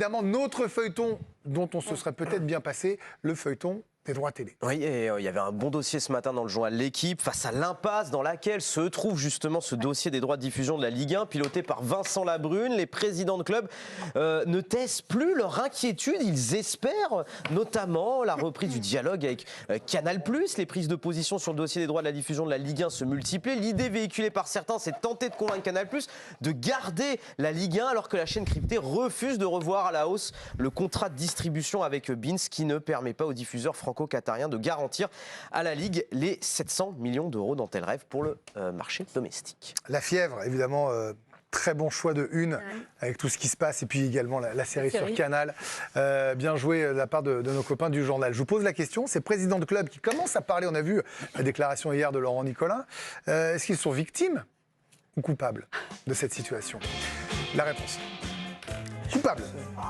Évidemment, notre feuilleton dont on se serait peut-être bien passé, le feuilleton des droits télé. Oui, et il y avait un bon dossier ce matin dans le journal L'Équipe, face à l'impasse dans laquelle se trouve justement ce dossier des droits de diffusion de la Ligue 1, piloté par Vincent Labrune. Les présidents de clubs ne taisent plus leur inquiétude. Ils espèrent notamment la reprise du dialogue avec Canal+. Les prises de position sur le dossier des droits de la diffusion de la Ligue 1 se multiplient. L'idée véhiculée par certains, c'est de tenter de convaincre Canal+, de garder la Ligue 1, alors que la chaîne cryptée refuse de revoir à la hausse le contrat de distribution avec Beins, qui ne permet pas aux diffuseurs franco-qatarien de garantir à la Ligue les 700 millions d'euros dont elle rêve pour le marché domestique. La fièvre, évidemment, très bon choix de une, avec tout ce qui se passe, et puis également la série sur Canal. Bien joué de la part de nos copains du journal. Je vous pose la question, ces présidents de club qui commencent à parler, on a vu la déclaration hier de Laurent Nicolin, est-ce qu'ils sont victimes ou coupables de cette situation? La réponse. Coupable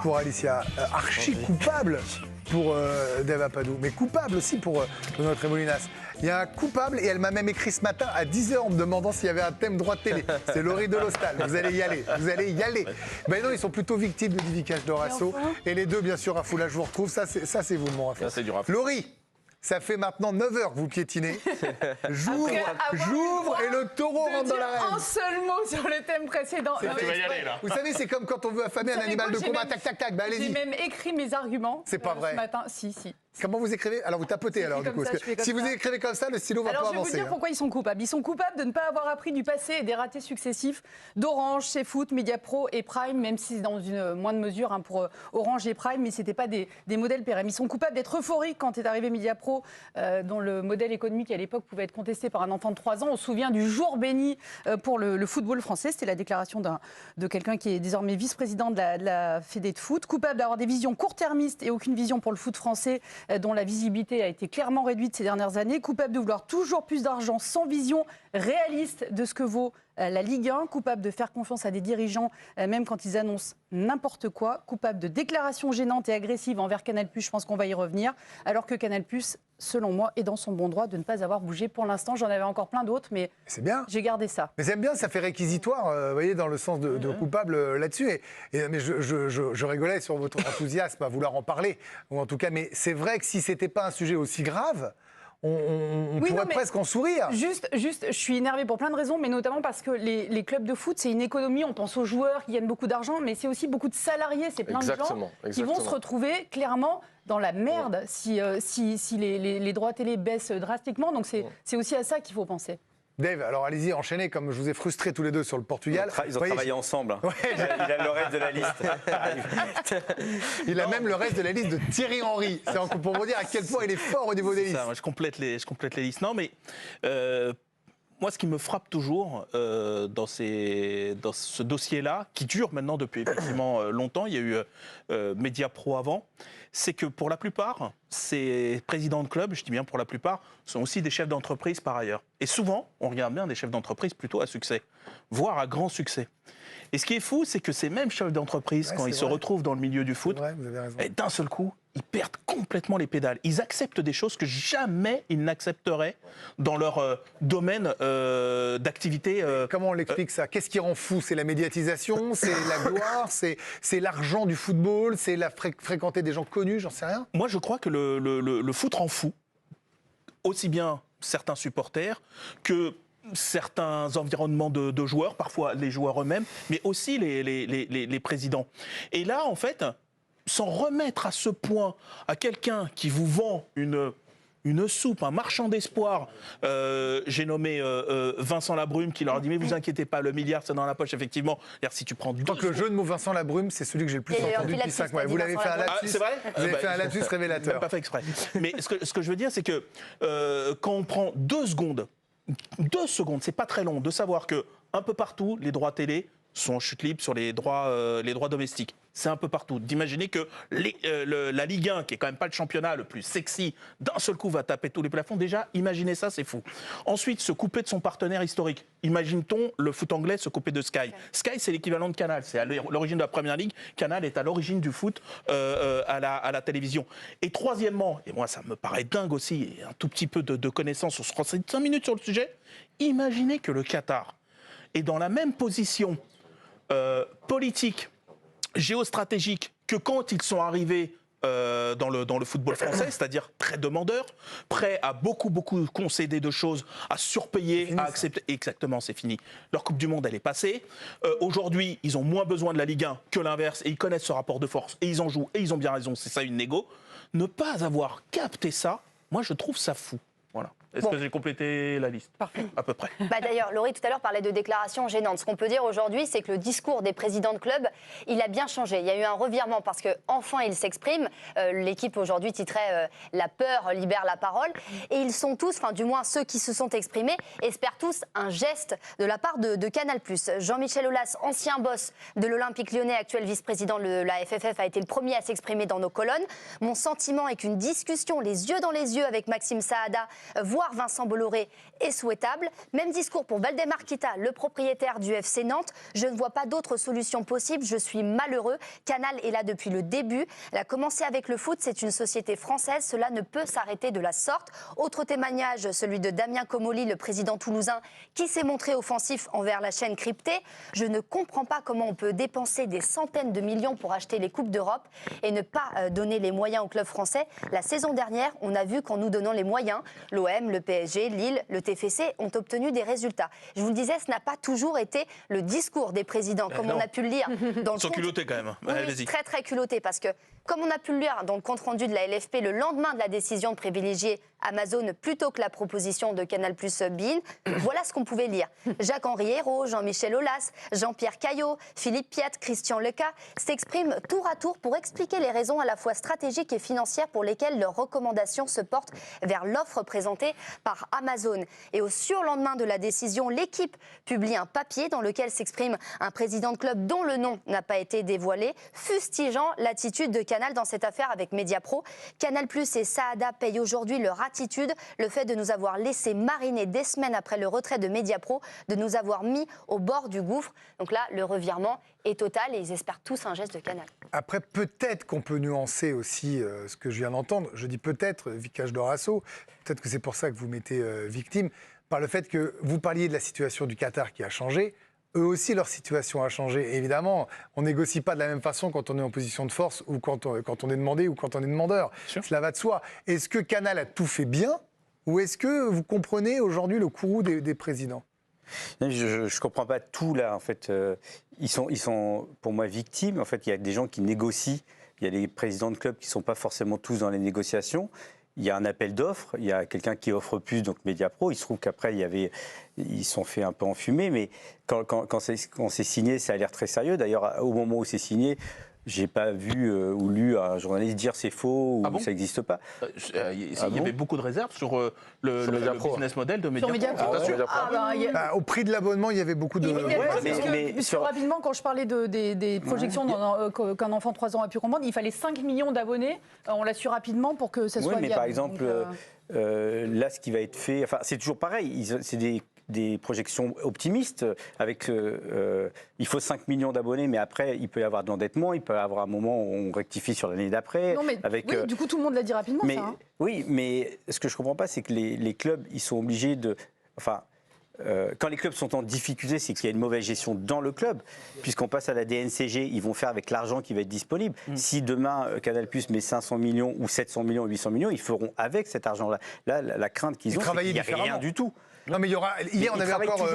pour Alicia, archi coupable pour Dave Apadou, mais coupable aussi pour notre Molinas. Il y a un coupable, et elle m'a même écrit ce matin à 10h en me demandant s'il y avait un thème droit de télé. C'est Laurie Delostal. Vous allez y aller, vous allez y aller. Ben non, ils sont plutôt victimes de Divi Cash Dorasso. Et les deux, bien sûr, Rafou, là, je vous retrouve. Ça, c'est vous, mon Rafou. C'est du Rafou. Laurie, ça fait maintenant 9h que vous piétinez. J'ouvre et le taureau rentre dans l'arène. Un seul mot sur le thème précédent. Tu vas y aller, là. Vous savez, c'est comme quand on veut affamer un animal de combat. Tac, tac, tac. Ben, allez-y. J'ai même écrit mes arguments. C'est pas vrai. Ce matin. Si. Comment vous écrivez? Alors vous tapotez alors du coup. Si vous écrivez comme ça, le stylo va pas avancer. Alors je vais vous dire pourquoi ils sont coupables. Ils sont coupables de ne pas avoir appris du passé et des ratés successifs d'Orange, CFoot, Mediapro et Prime, même si c'est dans une moindre mesure pour Orange et Prime, mais c'était pas des modèles pérennes. Ils sont coupables d'être euphoriques quand est arrivé Mediapro, dont le modèle économique à l'époque pouvait être contesté par un enfant de 3 ans. On se souvient du jour béni pour le football français. C'était la déclaration de quelqu'un qui est désormais vice-président de la Fédé de foot. Coupable d'avoir des visions court-termistes et aucune vision pour le foot français, dont la visibilité a été clairement réduite ces dernières années, coupable de vouloir toujours plus d'argent sans vision réaliste de ce que vaut la Ligue 1, coupable de faire confiance à des dirigeants même quand ils annoncent n'importe quoi, coupable de déclarations gênantes et agressives envers Canal+, je pense qu'on va y revenir, alors que Canal+, selon moi, est dans son bon droit de ne pas avoir bougé pour l'instant. J'en avais encore plein d'autres, mais c'est bien. J'ai gardé ça. Mais j'aime bien, ça fait réquisitoire, vous voyez, dans le sens de coupable là-dessus. Mais je rigolais sur votre enthousiasme à vouloir en parler, ou en tout cas, mais c'est vrai que si c'était pas un sujet aussi grave, on pourrait presque en sourire. Juste, je suis énervée pour plein de raisons, mais notamment parce que les clubs de foot, c'est une économie, on pense aux joueurs qui gagnent beaucoup d'argent, mais c'est aussi beaucoup de salariés, c'est plein de gens qui vont se retrouver clairement dans la merde si les droits télé baissent drastiquement. Donc c'est aussi à ça qu'il faut penser. Dave, alors allez-y, enchaînez, comme je vous ai frustrés tous les deux sur le Portugal. Ils ont travaillé ensemble. Ouais. Il a le reste de la liste. Il a même le reste de la liste de Thierry Henry. C'est pour vous dire à quel point il est fort au niveau des listes. Ça, moi, je complète les listes. Non, mais moi, ce qui me frappe toujours dans ce dossier-là, qui dure maintenant depuis effectivement longtemps, il y a eu Mediapro avant, c'est que pour la plupart, ces présidents de club, je dis bien pour la plupart, sont aussi des chefs d'entreprise par ailleurs. Et souvent, on regarde bien des chefs d'entreprise plutôt à succès, voire à grand succès. Et ce qui est fou, c'est que ces mêmes chefs d'entreprise, quand ils se retrouvent dans le milieu du foot, d'un seul coup, ils perdent complètement les pédales. Ils acceptent des choses que jamais ils n'accepteraient dans leur domaine d'activité. Comment on l'explique ça? Qu'est-ce qui rend fou? C'est la médiatisation, c'est la gloire, c'est l'argent du football, c'est fréquenter des gens connus, j'en sais rien. Moi, je crois que le foot rend fou, aussi bien certains supporters que certains environnements de joueurs, parfois les joueurs eux-mêmes, mais aussi les présidents. Et là, en fait, s'en remettre à ce point à quelqu'un qui vous vend une soupe, un marchand d'espoir, j'ai nommé Vincent Labrume, qui leur a dit « mais vous inquiétez pas, le milliard c'est dans la poche », effectivement. Si tu prends je crois que le jeu de mots Vincent Labrume, c'est celui que j'ai le plus entendu depuis 5 mois. Vous l'avez fait un lapsus. C'est vrai? Vous avez fait un lapsus révélateur. Même pas fait exprès. Mais ce que je veux dire, c'est que quand on prend 2 secondes, c'est pas très long, de savoir que un peu partout, les droits télé sont en chute libre sur les droits domestiques. C'est un peu partout. D'imaginer que la Ligue 1, qui est quand même pas le championnat le plus sexy, d'un seul coup va taper tous les plafonds. Déjà, imaginez ça, c'est fou. Ensuite, se couper de son partenaire historique. Imagine-t-on le foot anglais se couper de Sky. Sky, c'est l'équivalent de Canal. C'est à l'origine de la Première Ligue. Canal est à l'origine du foot à la télévision. Et troisièmement, et moi ça me paraît dingue aussi, un tout petit peu de connaissance, on se renseigne 5 minutes sur le sujet, imaginez que le Qatar est dans la même position politique, géostratégique que quand ils sont arrivés dans le football français, c'est-à-dire très demandeurs, prêts à beaucoup concéder de choses, à surpayer, à accepter. Exactement, c'est fini. Leur Coupe du Monde, elle est passée. Aujourd'hui, ils ont moins besoin de la Ligue 1 que l'inverse, et ils connaissent ce rapport de force, et ils en jouent, et ils ont bien raison, c'est ça une négo. Ne pas avoir capté ça, moi je trouve ça fou. Voilà. Est-ce que j'ai complété la liste? Parfait. À peu près. D'ailleurs, Laurie, tout à l'heure, parlait de déclarations gênantes. Ce qu'on peut dire aujourd'hui, c'est que le discours des présidents de club, il a bien changé. Il y a eu un revirement parce qu'enfin, ils s'expriment. L'équipe, aujourd'hui, titrait « La peur libère la parole ». Et ils sont tous, enfin, du moins ceux qui se sont exprimés, espèrent tous un geste de la part de Canal+. Jean-Michel Aulas, ancien boss de l'Olympique Lyonnais, actuel vice-président de la FFF, a été le premier à s'exprimer dans nos colonnes. Mon sentiment est qu'une discussion, les yeux dans les yeux, avec Maxime Saada, voire Vincent Bolloré, est souhaitable. Même discours pour Valdemar Kita, le propriétaire du FC Nantes. Je ne vois pas d'autre solution possible. Je suis malheureux. Canal est là depuis le début. Elle a commencé avec le foot. C'est une société française. Cela ne peut s'arrêter de la sorte. Autre témoignage, celui de Damien Comolli, le président toulousain, qui s'est montré offensif envers la chaîne cryptée. Je ne comprends pas comment on peut dépenser des centaines de millions pour acheter les Coupes d'Europe et ne pas donner les moyens au club français. La saison dernière, on a vu qu'en nous donnant les moyens, l'OM, le PSG, Lille, le TFC ont obtenu des résultats. Je vous le disais, ce n'a pas toujours été le discours des présidents, comme on a pu le lire dans le Ils sont culottés quand même. Oui, Allez-y. très très culottés, parce que, comme on a pu le lire dans le compte-rendu de la LFP le lendemain de la décision de privilégier Amazon plutôt que la proposition de Canal+ Bein, voilà ce qu'on pouvait lire. Jacques-Henri Hérault, Jean-Michel Aulas, Jean-Pierre Caillot, Philippe Piat, Christian Leca s'expriment tour à tour pour expliquer les raisons à la fois stratégiques et financières pour lesquelles leurs recommandations se portent vers l'offre présentée par Amazon. Et au surlendemain de la décision, l'équipe publie un papier dans lequel s'exprime un président de club dont le nom n'a pas été dévoilé, fustigeant l'attitude de Canal dans cette affaire avec Mediapro. Canal+ et Saada payent aujourd'hui leur attitude, le fait de nous avoir laissé mariner des semaines après le retrait de Mediapro, de nous avoir mis au bord du gouffre. Donc là, le revirement est total et ils espèrent tous un geste de Canal. Après, peut-être qu'on peut nuancer aussi ce que je viens d'entendre. Je dis peut-être, Vicage Dorasso, peut-être que c'est pour ça que vous mettez victime, par le fait que vous parliez de la situation du Qatar qui a changé. Eux aussi, leur situation a changé. Et évidemment, on négocie pas de la même façon quand on est en position de force ou quand on est demandé ou quand on est demandeur. Cela va de soi. Est-ce que Canal a tout fait bien ou est-ce que vous comprenez aujourd'hui le courroux des présidents ? Je ne comprends pas tout là. En fait, ils sont pour moi victimes. En fait, il y a des gens qui négocient. Il y a des présidents de clubs qui ne sont pas forcément tous dans les négociations. Il y a un appel d'offres, il y a quelqu'un qui offre plus, donc Mediapro. Il se trouve qu'après, ils se sont fait un peu enfumer, mais quand c'est signé, ça a l'air très sérieux. D'ailleurs, au moment où c'est signé, j'ai pas vu ou lu un journaliste dire c'est faux ou ça n'existe pas. Il y avait beaucoup de réserves sur le business model de Mediapro. Au prix de l'abonnement, il y avait beaucoup de... Rapidement, quand je parlais des projections qu'un enfant de 3 ans a pu comprendre, il fallait 5 millions d'abonnés. On l'a su rapidement pour que ça soit viable. Mais par exemple, là, ce qui va être fait... Enfin, c'est toujours pareil. C'est des projections optimistes. Il faut 5 millions d'abonnés, mais après, il peut y avoir de l'endettement, il peut y avoir un moment où on rectifie sur l'année d'après. Non, mais du coup, tout le monde l'a dit rapidement, ça. Hein. Oui, mais ce que je ne comprends pas, c'est que les clubs, ils sont obligés de... Enfin, quand les clubs sont en difficulté, c'est qu'il y a une mauvaise gestion dans le club. Puisqu'on passe à la DNCG, ils vont faire avec l'argent qui va être disponible. Si demain, Canal+ met 500 millions ou 700 millions ou 800 millions, ils feront avec cet argent-là. Là, la crainte qu'ils ont, c'est qu'il n'y a rien du tout. Non, mais il y aura. Hier, on avait encore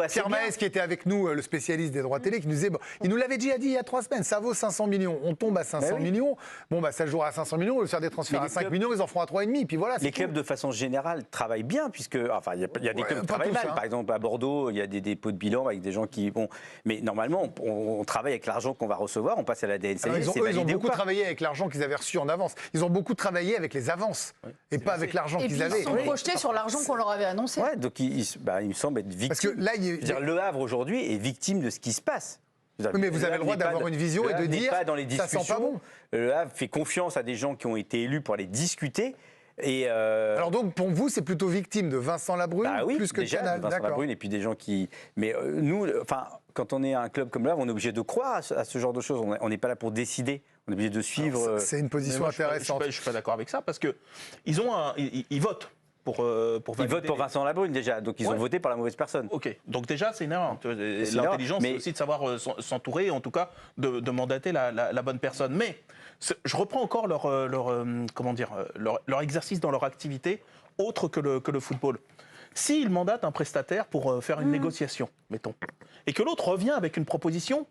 Pierre Maes qui était avec nous, le spécialiste des droits télé, qui nous disait il nous l'avait déjà dit il y a 3 semaines, ça vaut 500 millions. On tombe à 500 millions. Bon, ça jouera à 500 millions, on va faire des transferts à 5 millions, ils en feront à 3,5. Puis voilà. Les clubs, de façon générale, travaillent bien, puisque. Enfin, il y a des clubs qui travaillent mal. Par exemple, à Bordeaux, il y a des dépôts de bilan avec des gens qui. Bon, mais normalement, on travaille avec l'argent qu'on va recevoir, on passe à la DNCG. Ils ont beaucoup travaillé avec l'argent qu'ils avaient reçu en avance. Ils ont beaucoup travaillé avec les avances et pas avec l'argent qu'ils avaient. Ils sont projetés sur l'argent qu'on leur avait annoncé. Ouais, donc il me semble être victime. Parce que là, Le Havre aujourd'hui est victime de ce qui se passe. Oui, mais vous avez le droit d'avoir une vision et de dire pas dans les discussions. Ça sent pas bon. Le Havre fait confiance à des gens qui ont été élus pour aller discuter. Alors donc pour vous c'est plutôt victime de Vincent Labrune plus que déjà, Canal. Vincent Labrune et puis des gens qui. Mais nous, quand on est un club comme là, on est obligé de croire à ce genre de choses. On n'est pas là pour décider. On est obligé de suivre. C'est une position intéressante. Je suis pas d'accord avec ça parce que ils votent Ils valider votent pour les- Vincent Labrune déjà, donc ils ont Ouais. voté par la mauvaise personne. Ok, donc déjà c'est une erreur. C'est une erreur, L'intelligence, mais- c'est aussi de savoir s'entourer, et en tout cas de mandater la bonne personne. Mais je reprends encore leur exercice dans leur activité autre que le football. S'ils mandatent un prestataire pour faire une négociation, mettons, et que l'autre revient avec une proposition,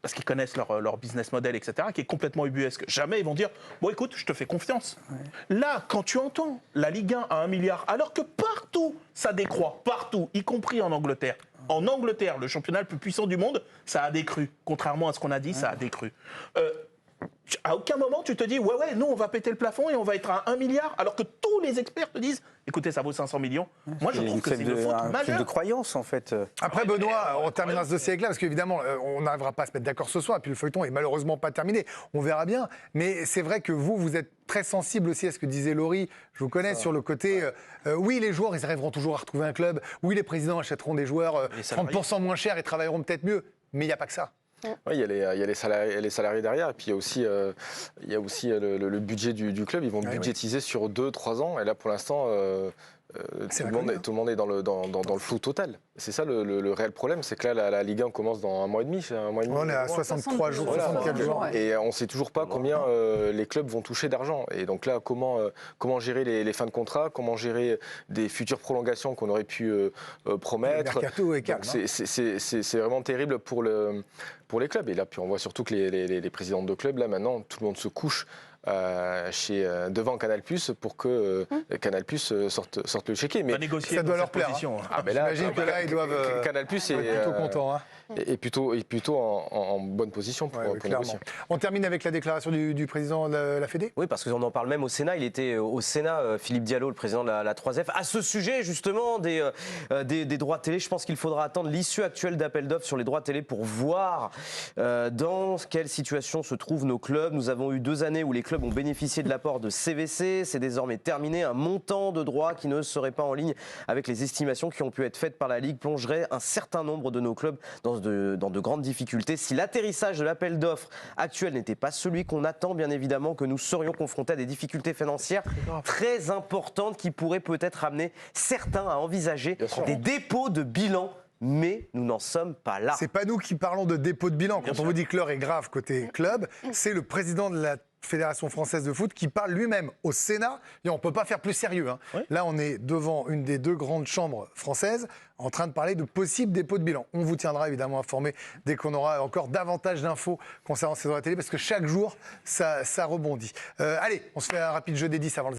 parce qu'ils connaissent leur business model, etc., qui est complètement ubuesque, jamais ils vont dire « Bon, écoute, je te fais confiance. Là, quand tu entends la Ligue 1 à 1 milliard, alors que partout, ça décroît, partout, y compris en Angleterre. En Angleterre, le championnat le plus puissant du monde, ça a décru. Contrairement à ce qu'on a dit, ça a décru. À aucun moment, tu te dis « Ouais, nous, on va péter le plafond et on va être à 1 milliard », alors que tous les experts te disent « Écoutez, ça vaut 500 millions. » Moi, je trouve que c'est une faute un truc majeure. de croyance, en fait. Après, Benoît, on terminera ce dossier avec là, parce qu'évidemment, on n'arrivera pas à se mettre d'accord ce soir, et puis le feuilleton est malheureusement pas terminé. On verra bien. Mais c'est vrai que vous êtes très sensible aussi à ce que disait Laurie. Je vous connais sur le côté. Oui, les joueurs, ils arriveront toujours à retrouver un club. Oui, les présidents achèteront des joueurs Les salariés. 30% moins cher et travailleront peut-être mieux. Mais il n'y a pas que ça. Oui, il y a les salariés derrière, et puis il y a aussi, le budget du club. Ils vont budgétiser sur 2-3 ans, et là pour l'instant, tout le monde est dans le flou total. C'est ça le réel problème, c'est que là la Ligue 1 commence dans un mois et demi. On est à 63 jours, Voilà, 64 jours. ouais. Et on ne sait toujours pas combien les clubs vont toucher d'argent. Et donc là, comment gérer les fins de contrat, comment gérer des futures prolongations qu'on aurait pu promettre. Le mercato est calme, Donc c'est vraiment terrible pour les clubs. Et là, puis on voit surtout que les présidents de clubs, là maintenant, tout le monde se couche devant Canal+ pour que Canal+ sorte le chéquier. On Mais va négocier ça doit dans leur cette plaire, position, hein. mais là, J'imagine que là, ils doivent Canal+ être plutôt contents. Hein. est plutôt en bonne position pour, Ouais, pour clairement. négocier. On termine avec la déclaration du président de la Fédé. Oui, parce qu'on en parle même au Sénat. Il était au Sénat, Philippe Diallo, le président de la 3F. À ce sujet, justement, des droits télé, je pense qu'il faudra attendre l'issue actuelle d'appel d'offres sur les droits télé pour voir dans quelle situation se trouvent nos clubs. Nous avons eu 2 années où les clubs ont bénéficié de l'apport de CVC. C'est désormais terminé. Un montant de droits qui ne serait pas en ligne avec les estimations qui ont pu être faites par la Ligue plongerait un certain nombre de nos clubs dans de grandes difficultés. Si l'atterrissage de l'appel d'offres actuel n'était pas celui qu'on attend, bien évidemment que nous serions confrontés à des difficultés financières très importantes qui pourraient peut-être amener certains à envisager des dépôts de bilan. Mais nous n'en sommes pas là. C'est pas nous qui parlons de dépôt de bilan. Quand on vous dit que l'heure est grave côté club, c'est le président de la Fédération française de foot qui parle lui-même au Sénat. Et on ne peut pas faire plus sérieux. Hein. Oui. Là, on est devant une des 2 grandes chambres françaises en train de parler de possibles dépôts de bilan. On vous tiendra évidemment informé dès qu'on aura encore davantage d'infos concernant ces droits télé, parce que chaque jour, ça rebondit. Allez, on se fait un rapide jeu des 10 avant le